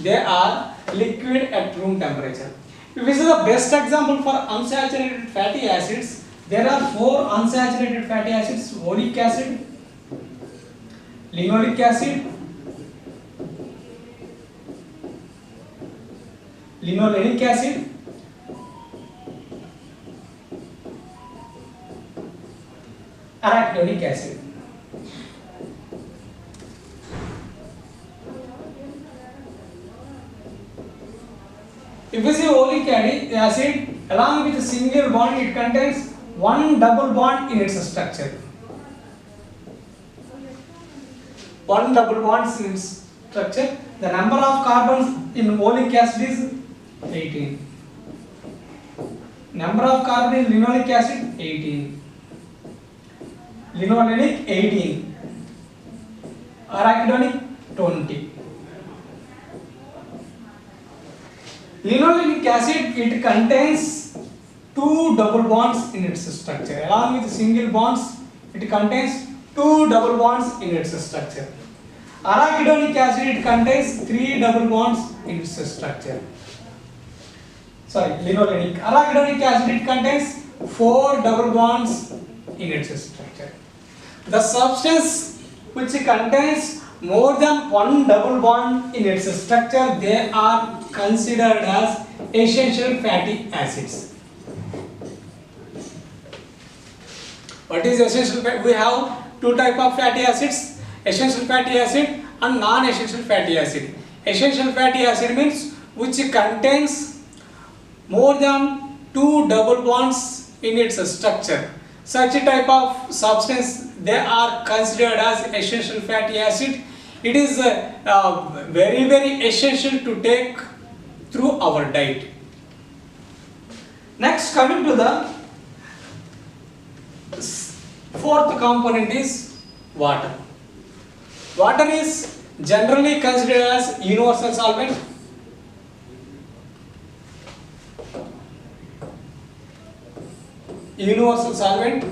S1: They are liquid at room temperature. This is the best example for unsaturated fatty acids. There are 4 unsaturated fatty acids: oleic acid, linoleic acid, linolenic acid, arachidonic acid. If you see oleic acid, along with a single bond, it contains one double bond in its structure. One double bond in its structure. The number of carbons in oleic acid is 18. Number of carbon in linoleic acid 18. Linolenic 18. Arachidonic 20. Linolenic acid, it contains 2 double bonds in its structure. Along with single bonds, it contains 2 double bonds in its structure. Arachidonic acid, it contains 3 double bonds in its structure. Sorry, linolenic. Arachidonic acid, it contains 4 double bonds in its structure. The substance which contains more than one double bond in its structure, they are considered as essential fatty acids. What is essential fatty? We have 2 types of fatty acids: essential fatty acid and non-essential fatty acid. Essential fatty acid means which contains more than 2 double bonds in its structure. Such a type of substance, they are considered as essential fatty acid. It is very essential to take through our diet. Next, coming to the 4th component is water. Water is generally considered as universal solvent. Universal solvent.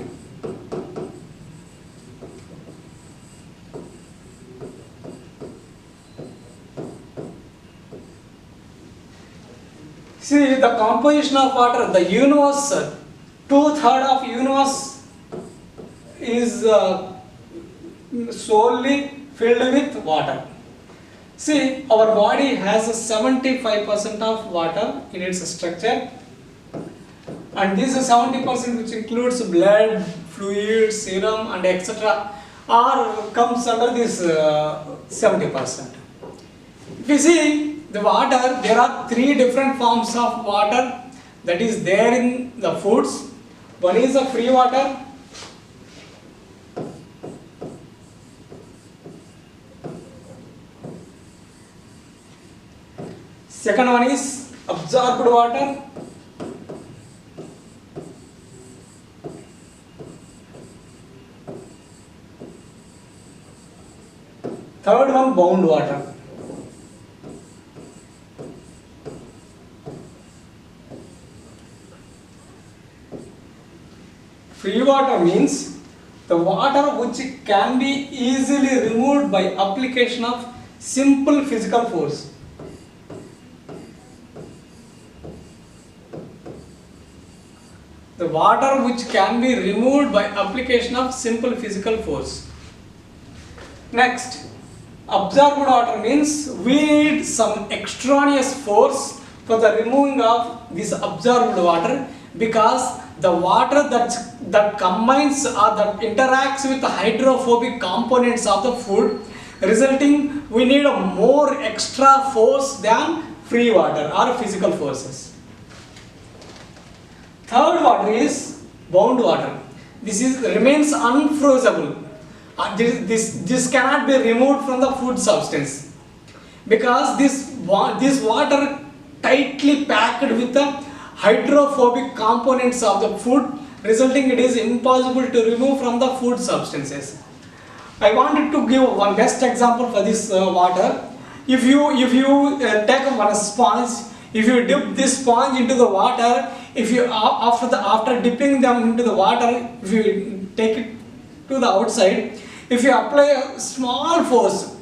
S1: See the composition of water. The universe, 2/3 of universe is solely filled with water. See, our body has 75% of water in its structure, and this 70%, which includes blood, fluid, serum, and etc., comes under this 70%. If you see the water, there are 3 different forms of water that is there in the foods. One is the free water. Second one is absorbed water. Third one, bound water. Free water means the water which can be easily removed by application of simple physical force. The water which can be removed by application of simple physical force. Next, absorbed water means we need some extraneous force for the removing of this absorbed water, because the water that combines or that interacts with the hydrophobic components of the food, resulting we need a more extra force than free water or physical forces. Third water is bound water. This remains unfrozeable. This cannot be removed from the food substance, because this this water tightly packed with the hydrophobic components of the food, resulting it is impossible to remove from the food substances. I wanted to give one best example for this water. If you take one sponge, if you dip this sponge into the water, if you after dipping them into the water, if you take it to the outside, if you apply a small force,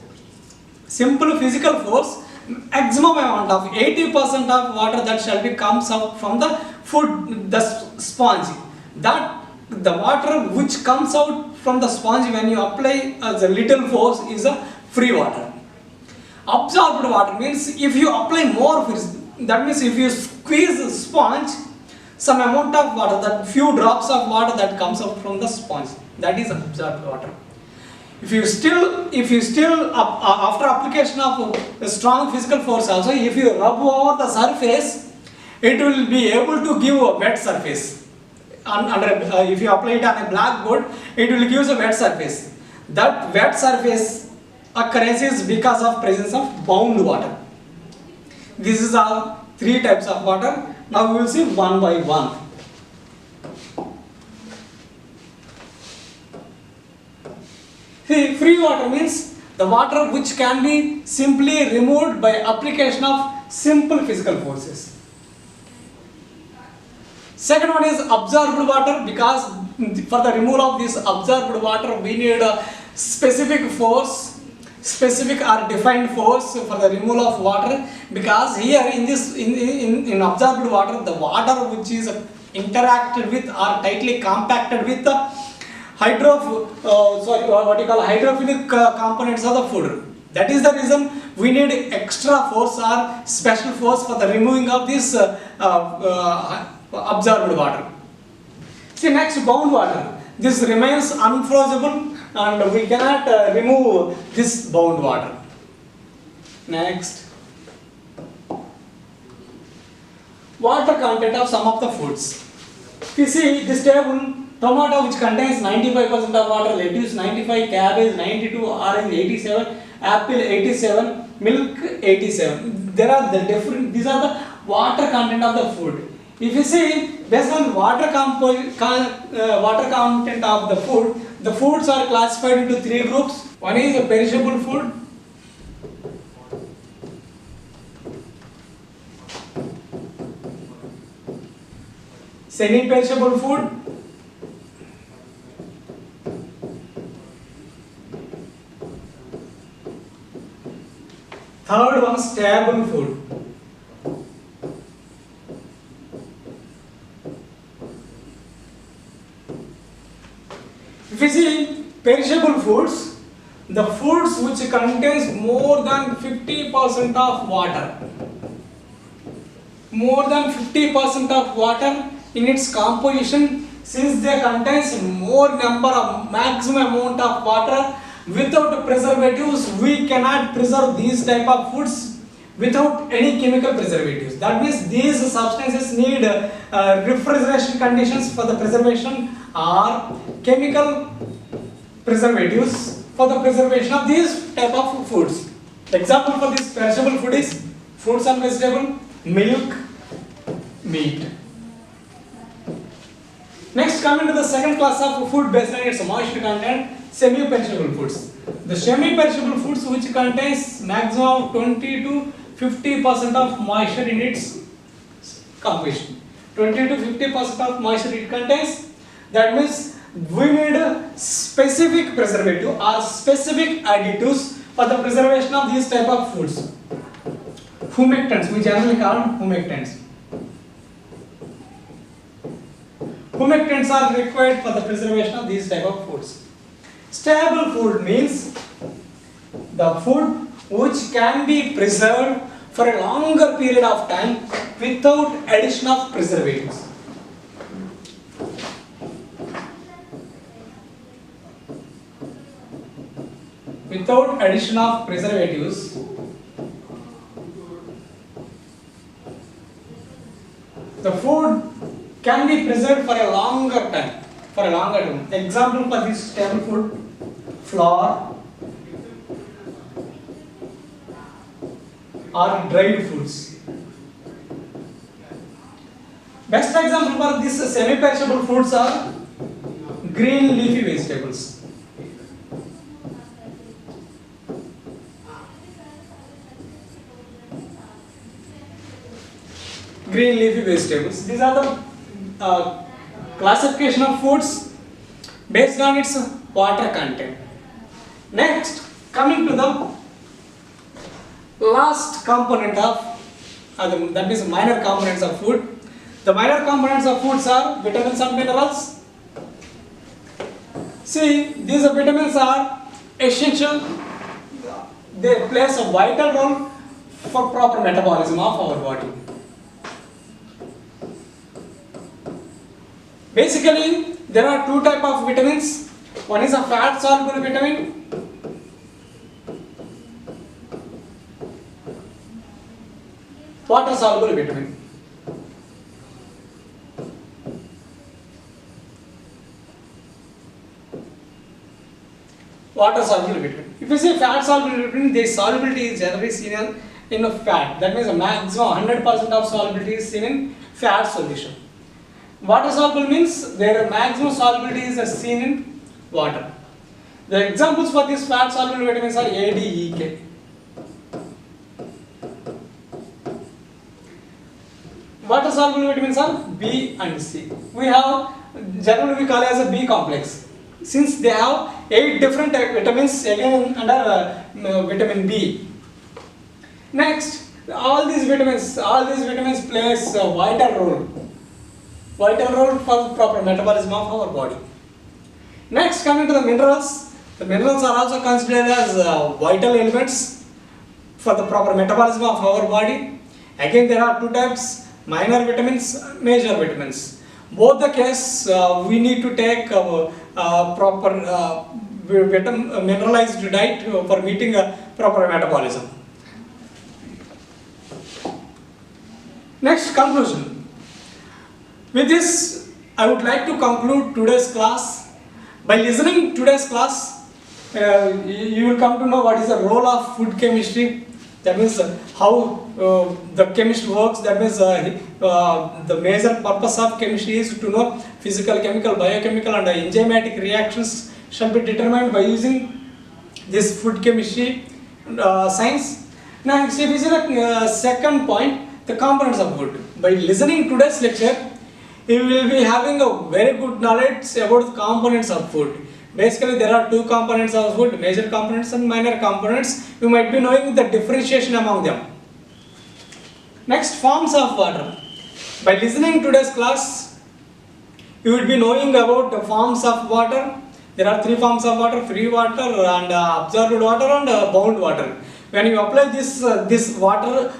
S1: simple physical force, maximum amount of 80% of water that shall be comes out from the food, the sponge. That the water which comes out from the sponge when you apply as a little force is a free water. Absorbed water means if you apply more force, that means if you squeeze the sponge, some amount of water, that few drops of water that comes out from the sponge, that is absorbed water. If you still after application of a strong physical force also, if you rub over the surface, it will be able to give a wet surface. If you apply it on a blackboard, it will give a wet surface. That wet surface occurs because of presence of bound water. This is all three types of water. Now we will see one by one. See, free water means the water which can be simply removed by application of simple physical forces. Second one is absorbed water, because for the removal of this absorbed water we need a specific force, specific or defined force for the removal of water, because here in this in absorbed water, the water which is interacted with or tightly compacted with the hydrophilic components of the food. That is the reason we need extra force or special force for the removing of this absorbed water. See, next, bound water. This remains unfrozeable and we cannot remove this bound water. Next, water content of some of the foods. You see this table, tomato which contains 95% of water, lettuce 95, cabbage 92, orange 87, apple 87, milk 87. There are the different, these are the water content of the food. If you see, based on water content of the food, the foods are classified into three groups. One is a perishable food, semi-perishable food, third one, stable food. If you see perishable foods, the foods which contains more than 50% of water, more than 50% of water in its composition, since they contains more number of maximum amount of water. Without preservatives, we cannot preserve these type of foods without any chemical preservatives. That means these substances need refrigeration conditions for the preservation or chemical preservatives for the preservation of these type of foods. Example for this perishable food is fruits and vegetable, milk, meat. Next, coming to the second class of food based on its moisture content, semi-perishable foods. The semi-perishable foods which contains maximum 20 to 50% of moisture in its composition. 20 to 50% of moisture it contains. That means we need a specific preservative or specific additives for the preservation of these type of foods. Humectants, we generally call them humectants. Humectants are required for the preservation of these type of foods. Stable food means the food which can be preserved for a longer period of time without addition of preservatives. Without addition of preservatives, the food can be preserved for a longer time. Example for this stable food: flour, or dried foods. Best example for this semi-perishable foods are green leafy vegetables. Green leafy vegetables. These are the classification of foods based on its water content. Next, coming to the last component of that is minor components of food. The minor components of foods are vitamins and minerals. See, these vitamins are essential. They play a vital role for proper metabolism of our body. Basically, there are two types of vitamins. One is a fat soluble vitamin. Water soluble vitamin. Water soluble vitamin. If you say fat soluble vitamin, the solubility is generally seen in a fat. That means a maximum 100% of solubility is seen in fat solution. Water soluble means their maximum solubility is seen in water. The examples for these fat soluble vitamins are A, D, E, K. Water soluble vitamins are B and C. We have generally we call it as a B complex. Since they have 8 different vitamins again under vitamin B. Next, all these vitamins plays a vital role for the proper metabolism of our body. Next, coming to the minerals. The minerals are also considered as vital elements for the proper metabolism of our body. Again, there are two types: minor vitamins, major vitamins. Both the case, we need to take proper mineralized diet for meeting a proper metabolism. Next, conclusion. With this, I would like to conclude today's class. By listening to today's class, you will come to know what is the role of food chemistry. That means how the chemist works. That means the major purpose of chemistry is to know physical, chemical, biochemical and enzymatic reactions shall be determined by using this food chemistry science. Now, if you see the second point, the components of food. By listening to today's lecture, you will be having a very good knowledge about the components of food. Basically, there are two components of food: major components and minor components. You might be knowing the differentiation among them. Next, forms of water. By listening to today's class, you will be knowing about the forms of water. There are 3 forms of water: free water and absorbed water and bound water. When you apply this water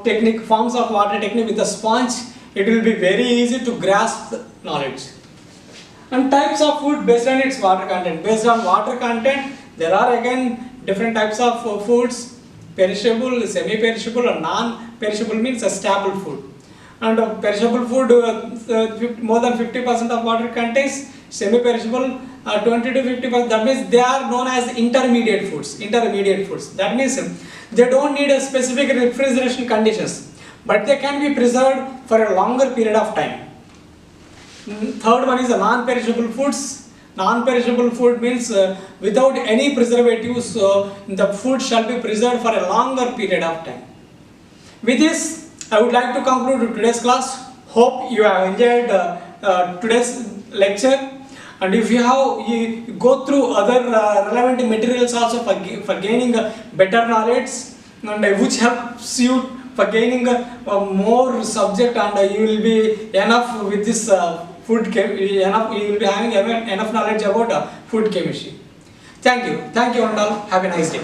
S1: technique, forms of water technique with a sponge, it will be very easy to grasp knowledge. And types of food based on its water content. Based on water content, there are again different types of foods: perishable, semi-perishable, and non-perishable means a staple food. And perishable food, more than 50% of water contains. Semi-perishable, 20 to 50%. That means they are known as intermediate foods. That means they don't need a specific refrigeration conditions, but they can be preserved for a longer period of time. Third one is the non-perishable foods. Non-perishable food means without any preservatives, the food shall be preserved for a longer period of time. With this, I would like to conclude today's class. Hope you have enjoyed today's lecture. And if you go through other relevant materials also for gaining better knowledge, and which helps you for gaining more subject, and you will be enough with this you will be having enough knowledge about food chemistry. Thank you and all. Have a nice day.